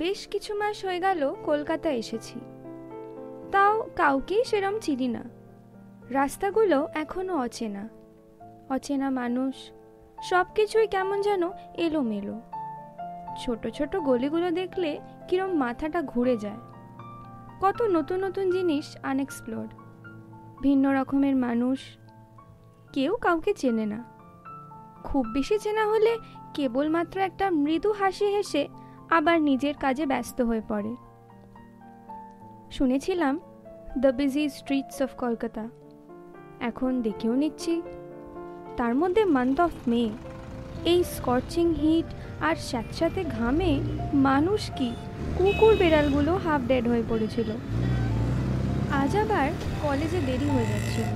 বেশ কিছু মাস হয়ে গেল কলকাতা এসেছি, তাও কাউকেই সেরম চিনি না। রাস্তাগুলো এখনো অচেনা, অচেনা মানুষ, সব কিছুই কেমন যেন এলোমেলো। ছোট ছোট গলিগুলো দেখলে কিরম মাথাটা ঘুরে যায়। কত নতুন নতুন জিনিস আনএক্সপ্লোর্ড, ভিন্ন রকমের মানুষ, কেউ কাউকে চেনে না। খুব বেশি চেনা হলে কেবলমাত্র একটা মৃদু হাসি হেসে আবার নিজের কাজে ব্যস্ত হয়ে পড়ে। শুনেছিলাম the busy streets of Kolkata, এখন দেখেও নিচ্ছি। তার মধ্যে মান্থ অফ মে, এই স্কর্চিং হিট আর স্যাঁতস্যাঁতে ঘামে মানুষ কি, কুকুর বেড়ালগুলো হাফ ডেড হয়ে পড়েছিল। আজ আবার কলেজে দেরি হয়ে যাচ্ছিল,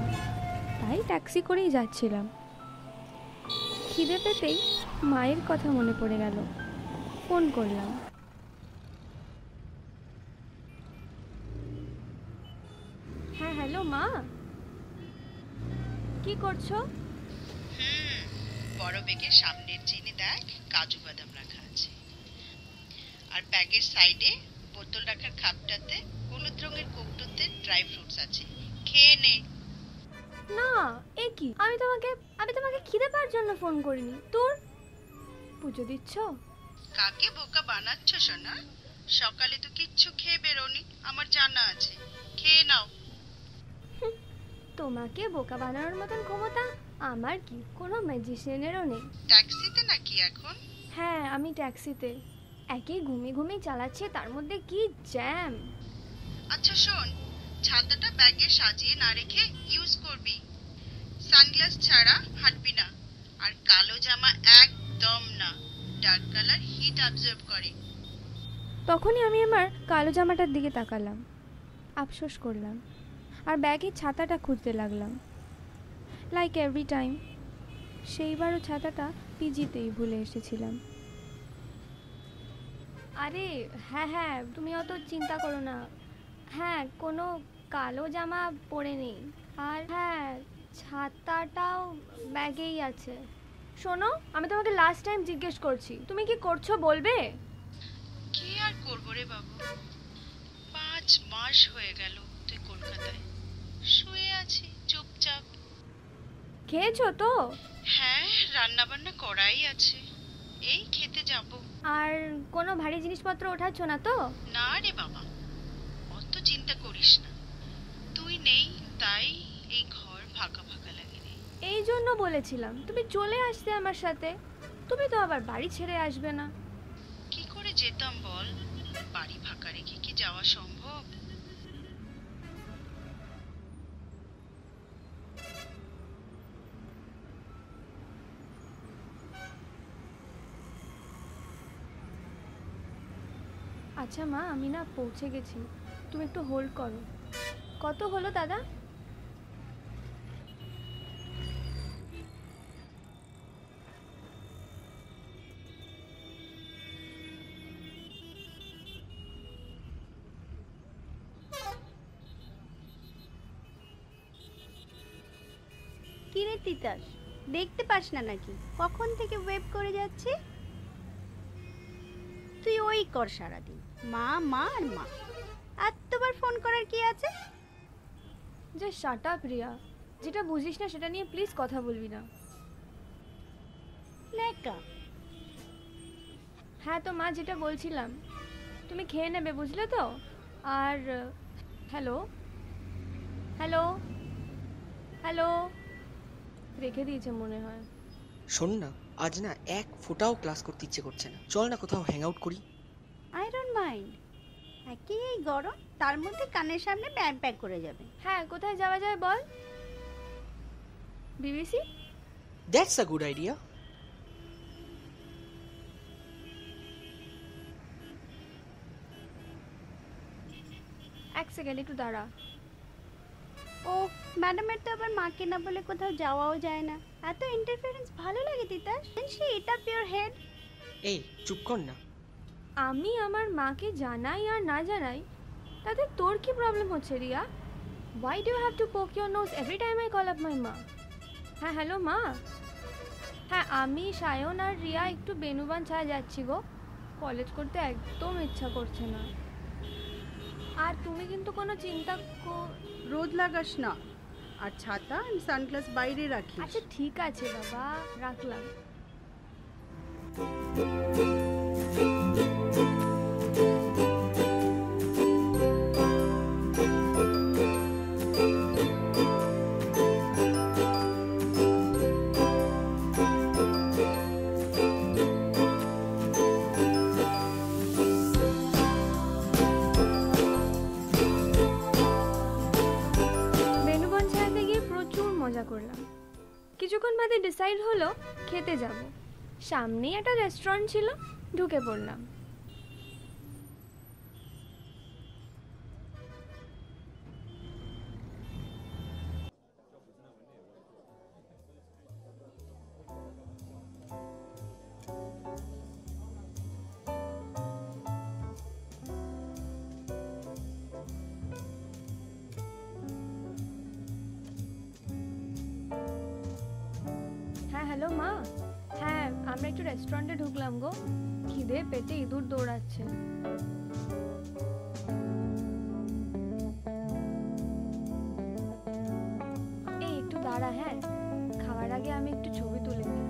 তাই ট্যাক্সি করেই যাচ্ছিলাম। খিদে পেতেই মায়ের কথা মনে পড়ে গেল, ফোন করলাম। হ্যাঁ হ্যালো মা, কি করছো? বড় ব্যাগের সামনের চেনে দেখ কাজু বাদাম রাখা আছে, আর ব্যাগের সাইডে বোতল রাখার খাপটাতে হলুদ রঙের কৌটোতে ড্রাই ফ্রুটস আছে, খেয়ে নে। না, এ কি, আমি তোমাকে খিদে পাওয়ার জন্য ফোন করিনি। তোর পুজো দিচ্ছ? কাকে বোকা বানাচ্ছ সোনা? সকালে তো কিচ্ছু খেয়ে বেরোনি, আমার জানা আছে। খেয়ে নাও। তোমাকে বোকা বানানোর মতন ক্ষমতা আমার কি কোনো ম্যাজিশিয়ানেরও নেই। ট্যাক্সিতে নাকি এখন? হ্যাঁ, আমি ট্যাক্সিতে। একই ঘুমিয়ে ঘুমিয়ে চালাচ্ছে, তার মধ্যে কি জ্যাম। আচ্ছা শোন, ছাতাটা ব্যাগে সাজিয়ে না রেখে ইউজ করবি। সানগ্লাস ছাড়া হাঁটবি না, আর কালো জামা একদম না, ডার্ক কালার হিট অ্যাবজর্ব করে। তখনই আমি আমার কালো জামাটার দিকে তাকালাম, আফসোস করলাম, আর ব্যাগের ছাতাটা খুঁজতে লাগলাম। লাইক এভরি টাইম, সেইবারও ছাতাটা পিজিতেই ভুলে এসেছিলাম। আরে হ্যাঁ হ্যাঁ, তুমি অত চিন্তা করো না। হ্যাঁ, কোনো কালো জামা পরে নেই, আর হ্যাঁ ছাতাটাও ব্যাগেই আছে। শোনো, আমি তোমাকে লাস্ট টাইম জিজ্ঞেস করছি, তুমি কি করছো বলবে? কি আর করবো রে বাবু, 5 মাস হয়ে গেল তুই কলকাতায়। শুয়ে আছি চুপচাপ। খেয়েছো তো? হ্যাঁ, রান্না বান্না করাই আছে, এই খেতে যাব। আর কোনো ভারী জিনিসপত্র ওঠাচ্ছ না তো? না রে বাবা, অত চিন্তা করিস না, তুই নেই তাই এই ঘর ফাঁকা ফাঁকা লাগে রে। এই জন্য বলেছিলাম তুমি চলে আসতে আমার সাথে, তুমি তো আবার বাড়ি ছেড়ে আসবে না। কি করে যেতাম বল, বাড়ি ফাঁকা রেখে কি যাওয়া সম্ভব? আচ্ছা মা, আমি না পৌঁছে গেছি, তুমি একটু হোল্ড করো। কত হলো দাদা? কিরে তিতাস, দেখতে পাস না নাকি কখন থেকে ওয়েব করে যাচ্ছি? তুই ওই কর সারাদিন, মা মা আর মা। এতবার ফোন করার কি আছে? যে শাট আপ রিয়া, যেটা বুঝিস না সেটা নিয়ে প্লিজ কথা বলবি না। লেকা হ্যাঁ তো মা, যেটা বলছিলাম, তুমি খেয়ে নেবে বুঝলে তো? আর হ্যালো হ্যালো হ্যালো, রেখে দিয়েছে মনে হয়। শোন না, আজ না এক ফোঁটাও ক্লাস করতে ইচ্ছে করছে না, চল না কোথাও হ্যাং আউট করি। আই ডোন্ট মাইন্ড, একই এই গরম, তার মধ্যে কানের সামনে ব্যাগ প্যাক করে যাবে। হ্যাঁ, কোথায় যাওয়া যায় বল? BBC? That's a good idea. এক সেকেন্ড, একটু দাঁড়া। ও ম্যাডামের তো আবার মাকে না বলে কোথাও যাওয়াও যায় না। এত ইন্টারফারেন্স ভালো লাগে তিতাস? সে এটা পিওর হেড। এই চুপ কর না। আমি আমার মাকে জানাই আর না জানাই, তাতে তোর কি প্রবলেম হচ্ছে Riya? Why do you have to poke your nose every time I call up my মা? হ্যাঁ হ্যালো মা, হ্যাঁ আমি সায়ন আর রিয়া একটু বেনুবান ছাড়া যাচ্ছি গো, কলেজ করতে একদম ইচ্ছা করছে না। আর তুমি কিন্তু কোনো চিন্তা রোদ লাগাস না, আর ছাতা আর সানগ্লাস বাইরে রাখিস। আচ্ছা ঠিক আছে বাবা, রাখলাম। করলাম, কিছুক্ষণ বাদে ডিসাইড হলো খেতে যাব। সামনেই একটা রেস্টুরেন্ট ছিল, ঢুকে পড়লাম। হ্যালো মা, হ্যাঁ আমরা একটু রেস্টুরেন্টে ঢুকলাম গো, খিদে পেটে ইঁদুর দৌড়াচ্ছে। এই একটু দাঁড়া, হ্যাঁ খাওয়ার আগে আমি একটু ছবি তুলে নিই।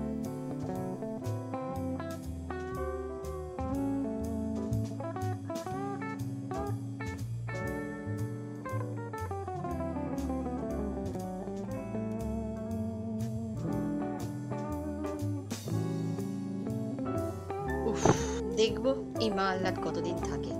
দেখবো এই মা আহ্লাদ কতদিন থাকে।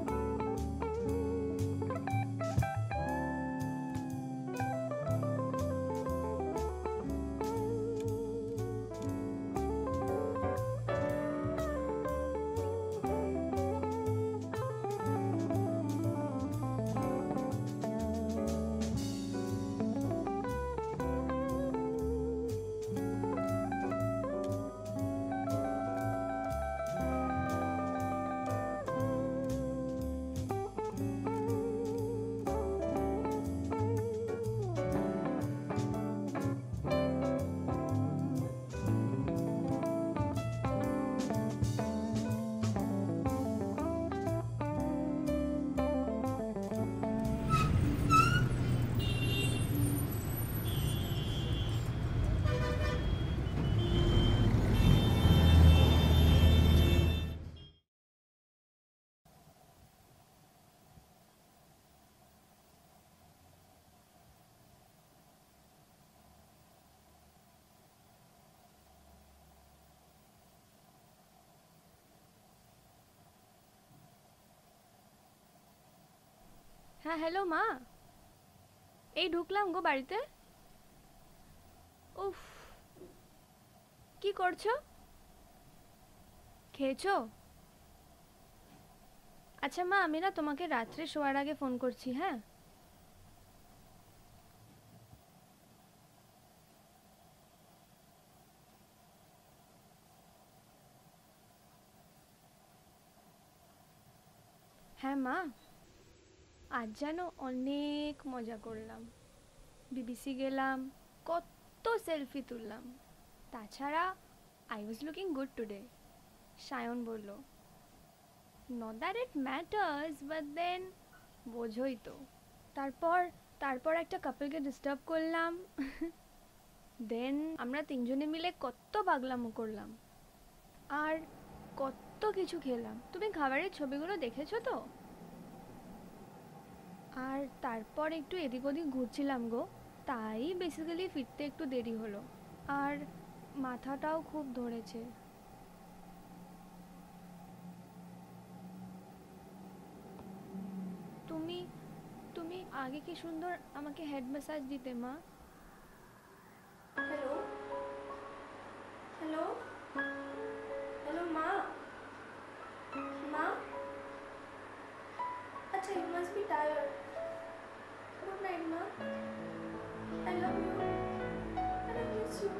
হ্যাঁ হ্যালো মা, এই ঢুকলাম গো বাড়িতে। উফ, কি করছো? খেয়েছো? আচ্ছা মা, আমি না তোমাকে রাত্রে শোয়ার আগে ফোন করছি, হ্যাঁ? হ্যাঁ মা, আজ যেন অনেক মজা করলাম। বিবিসি গেলাম, কত সেলফি তুললাম। তাছাড়া I was looking good today, Sayan বলল। Not that it matters, but then বোঝোই তো। তারপর একটা কাপলকে ডিস্টার্ব করলাম। দেন আমরা তিনজনে মিলে কত পাগলামো করলাম, আর কত কিছু খেলাম। তুমি খাবারের ছবিগুলো দেখেছো তো? আর তারপর একটু এদিক ওদিক ঘুরছিলাম গো, তাই বেসিক্যালি ফিরতে একটু দেরি হলো। আর মাথাটাও খুব ধরেছে। তুমি আগে কি সুন্দর আমাকে হেড ম্যাসাজ দিতে মা। হ্যালো হ্যালো হ্যালো মা, মা। আচ্ছা, you must be tired. Good night মা, I love you, I miss you.